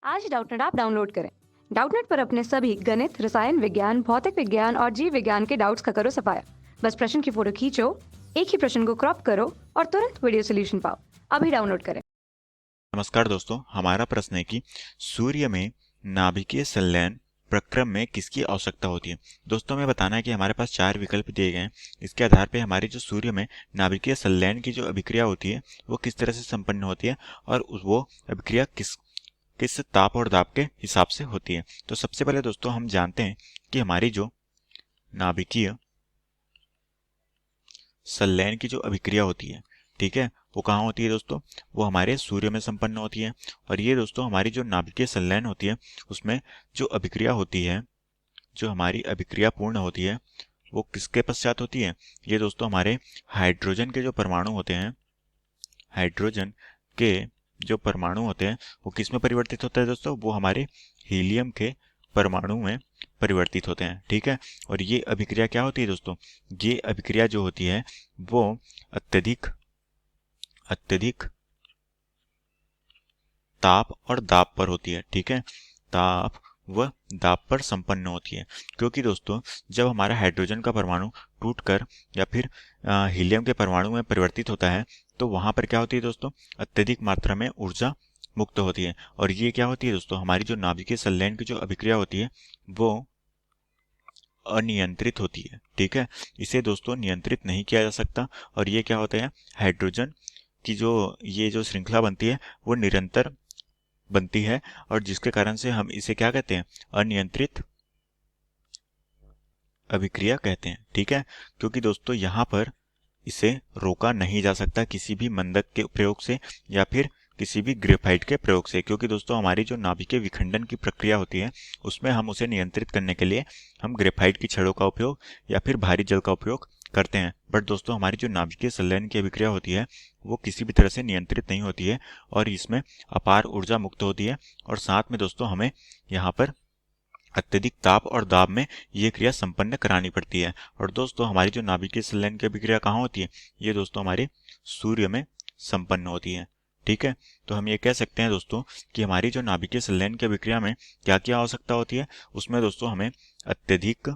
आज Doubtnut app download करें। Doubtnut पर अपने सभी गणित, रसायन विज्ञान, भौतिक विज्ञान और जीव विज्ञान के डाउट्स का करो सफाया। बस प्रश्न की फोटो खींचो, एक ही प्रश्न को क्रॉप करो और तुरंत वीडियो सोल्यूशन पाओ। अभी डाउनलोड करें। नमस्कार दोस्तों, हमारा प्रश्न है कि सूर्य में नाभिकीय संलयन प्रक्रम में किसकी आवश्यकता होती है। दोस्तों, हमें बताना है कि हमारे पास 4 विकल्प दिए गए हैं। इसके आधार पे हमारी जो सूर्य में नाभिकीय संलयन की जो अभिक्रिया होती है वो किस तरह से संपन्न होती है और वो अभिक्रिया किस किस ताप और दाब के हिसाब से होती है। तो सबसे पहले दोस्तों हम जानते हैं कि हमारी जो नाभिकीय संलयन की जो अभिक्रिया होती है, ठीक है, वो कहाँ होती है दोस्तों? वो हमारे सूर्य में संपन्न होती है। और ये दोस्तों हमारी जो नाभिकीय संलयन होती है उसमें जो अभिक्रिया होती है, जो हमारी अभिक्रिया पूर्ण होती है, वो किसके पश्चात होती है? ये दोस्तों हमारे हाइड्रोजन के जो परमाणु होते हैं, हाइड्रोजन के जो परमाणु होते हैं वो किस में परिवर्तित होते हैं दोस्तों? वो हमारे हीलियम के परमाणु में परिवर्तित होते हैं, ठीक है। और ये अभिक्रिया क्या होती है दोस्तों? ये अभिक्रिया जो होती है वो अत्यधिक अत्यधिक ताप और दाब पर होती है, ठीक है। ताप व दाब पर संपन्न होती है, क्योंकि दोस्तों जब हमारा हाइड्रोजन का परमाणु टूटकर या फिर हीलियम के परमाणु में परिवर्तित होता है तो वहां पर क्या होती है दोस्तों? अत्यधिक मात्रा में ऊर्जा मुक्त होती है। और ये क्या होती है दोस्तों? हमारी जो नाभिकीय संलयन की जो अभिक्रिया होती है वो अनियंत्रित होती है, ठीक है। इसे दोस्तों नियंत्रित नहीं किया जा सकता। और ये क्या होता है? हाइड्रोजन की जो ये जो श्रृंखला बनती है वो निरंतर बनती है और जिसके कारण से हम इसे क्या कहते हैं? अनियंत्रित अभिक्रिया कहते हैं, ठीक है। क्योंकि दोस्तों यहाँ पर इसे रोका नहीं जा सकता किसी भी मंदक के प्रयोग से या फिर किसी भी ग्रेफाइट के प्रयोग से, क्योंकि दोस्तों हमारी जो नाभिकीय विखंडन की प्रक्रिया होती है उसमें हम उसे नियंत्रित करने के लिए हम ग्रेफाइट की छड़ों का उपयोग या फिर भारी जल का उपयोग करते हैं। बट दोस्तों हमारी जो नाभिकीय संलयन की अभिक्रिया होती है वो किसी भी तरह से नियंत्रित नहीं होती है और इसमें अपार ऊर्जा मुक्त होती है। और साथ में दोस्तों हमें यहाँ पर अत्यधिक ताप और दाब में ये क्रिया संपन्न करानी पड़ती है। और दोस्तों हमारी जो नाभिकीय संलयन की अभिक्रिया कहाँ होती है? ये दोस्तों हमारे सूर्य में संपन्न होती है, ठीक है। तो हम ये कह सकते हैं दोस्तों कि हमारी जो नाभिकीय संलयन की अभिक्रिया में क्या क्या आवश्यकता होती है? उसमें दोस्तों हमें अत्यधिक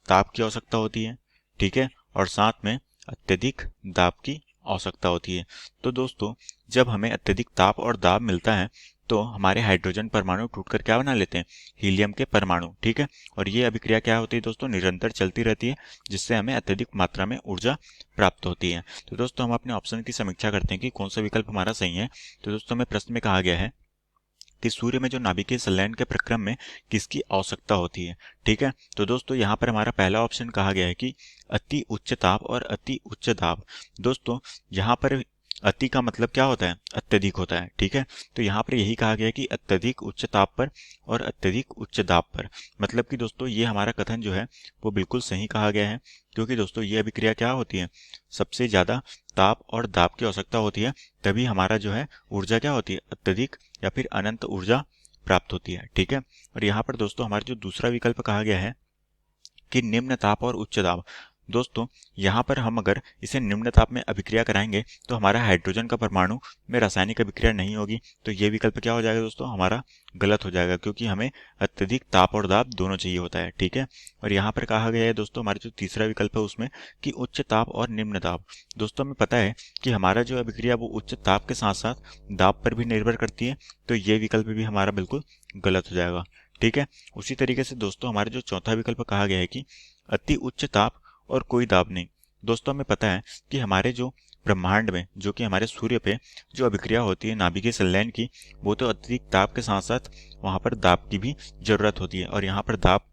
ताप की आवश्यकता होती है, ठीक है, और साथ में अत्यधिक दाब की आवश्यकता होती है। तो दोस्तों जब हमें अत्यधिक ताप और दाब मिलता है तो हमारे हाइड्रोजन परमाणु टूटकर क्या बना लेते हैं? हीलियम के परमाणु, ठीक है। और ये अभिक्रिया क्या होती है दोस्तों? निरंतर चलती रहती है, जिससे हमें अत्यधिक मात्रा में ऊर्जा प्राप्त होती है। तो दोस्तों हम अपने ऑप्शन की समीक्षा करते हैं कि कौन सा विकल्प हमारा सही है। तो दोस्तों हमें प्रश्न में कहा गया है कि सूर्य में जो नाभिकीय संलयन के प्रक्रम में किसकी आवश्यकता होती है, ठीक है। तो दोस्तों यहाँ पर हमारा पहला ऑप्शन कहा गया है कि अति उच्च ताप और अति उच्च दाब। दोस्तों यहाँ पर अति का मतलब क्या होता है? अत्यधिक होता है, ठीक है। तो यहाँ पर यही कहा गया है कि अत्यधिक उच्च ताप पर और अत्यधिक उच्च दाब पर। मतलब कि दोस्तों ये हमारा कथन जो है वो बिल्कुल सही कहा गया है, क्योंकि दोस्तों ये अभिक्रिया क्या होती है? सबसे ज्यादा ताप और दाब की आवश्यकता होती है, तभी हमारा जो है ऊर्जा क्या होती है? अत्यधिक या फिर अनंत ऊर्जा प्राप्त होती है, ठीक है। और यहाँ पर दोस्तों हमारा जो दूसरा विकल्प कहा गया है कि निम्न ताप और उच्च दाब। दोस्तों यहाँ पर हम अगर इसे निम्न ताप में अभिक्रिया कराएंगे तो हमारा हाइड्रोजन का परमाणु में रासायनिक अभिक्रिया नहीं होगी। तो ये विकल्प क्या हो जाएगा दोस्तों? हमारा गलत हो जाएगा, क्योंकि हमें अत्यधिक ताप और दाब दोनों चाहिए होता है, ठीक है। और यहाँ पर कहा गया है दोस्तों हमारा जो तीसरा विकल्प है उसमें कि उच्च ताप और निम्न दाब। दोस्तों हमें पता है कि हमारा जो अभिक्रिया वो उच्च ताप के साथ साथ दाब पर भी निर्भर करती है, तो ये विकल्प भी हमारा बिल्कुल गलत हो जाएगा, ठीक है। उसी तरीके से दोस्तों हमारा जो चौथा विकल्प कहा गया है कि अति उच्च ताप और कोई दाब नहीं। दोस्तों हमें पता है कि हमारे जो ब्रह्मांड में, जो कि हमारे सूर्य पे जो अभिक्रिया होती है नाभिकीय संलयन की, वो तो अत्यधिक ताप के साथ साथ वहां पर दाब की भी जरूरत होती है। और यहाँ पर दाब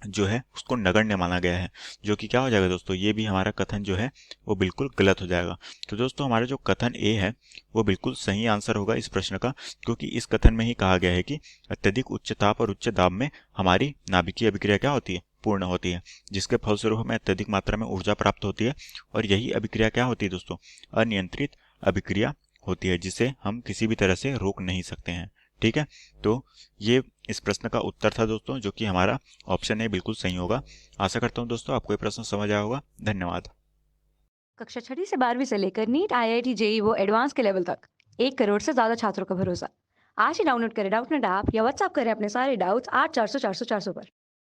जो है उसको नगण्य माना गया है, जो कि क्या हो जाएगा दोस्तों? ये भी हमारा कथन जो है वो बिल्कुल गलत हो जाएगा। तो दोस्तों हमारा जो कथन ए है वो बिल्कुल सही आंसर होगा इस प्रश्न का, क्योंकि इस कथन में ही कहा गया है कि अत्यधिक उच्च ताप और उच्च दाब में हमारी नाभिकीय अभिक्रिया क्या होती है? पूर्ण होती है, जिसके फलस्वरूप हमें अत्यधिक मात्रा में ऊर्जा प्राप्त होती है। और यही अभिक्रिया क्या होती है दोस्तों? अनियंत्रित अभिक्रिया होती है, जिसे हम किसी भी तरह से रोक नहीं सकते हैं, ठीक है। तो ये इस प्रश्न का उत्तर था दोस्तों, जो कि हमारा ऑप्शन ए बिल्कुल सही होगा। आशा करता हूँ दोस्तों आपको ये प्रश्न समझ आया होगा। धन्यवाद। कक्षा 6ठी से 12वीं से लेकर नीट, IIT, JEE वो एडवांस के लेवल तक 1 करोड़ से ज्यादा छात्रों का भरोसा। आज ही डाउनलोड करें डाउटनेट ऐप या व्हाट्सएप करें अपने सारे डाउट्स 8400 400 400 पर।